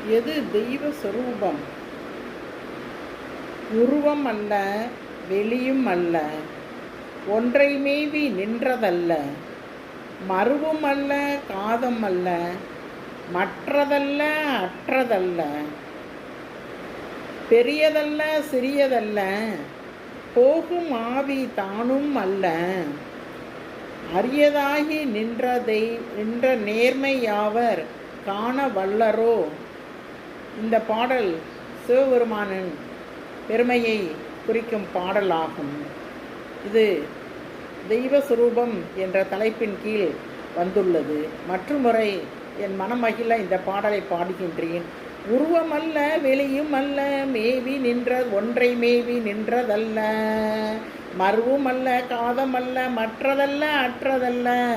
எது தெய்வ சொரூபம்? உருவம் அல்ல, வெளியும் அல்ல, ஒன்றை மேவி நின்றதல்ல, மருவும் அல்ல, காதம் அல்ல, மற்றதல்ல, அற்றதல்ல, பெரியதல்ல, சிறியதல்ல, போகும் ஆவி தானும் அல்ல, அரியதாகி நின்ற நேர்மை யாவர் காண வல்லரோ. இந்த பாடல் சிவபெருமானின் பெருமையை குறிக்கும் பாடலாகும். இது தெய்வஸ்வரூபம் என்ற தலைப்பின் கீழ் வந்துள்ளது. மற்றுமுறை என் மனமகிழ இந்த பாடலை பாடுகின்றேன். உருவமல்ல, வெளியும் அல்ல, மேவி நின்ற ஒன்றை மேவி நின்றதல்ல, மருவும் அல்ல, காதமல்ல, மற்றதல்ல, அற்றதல்ல.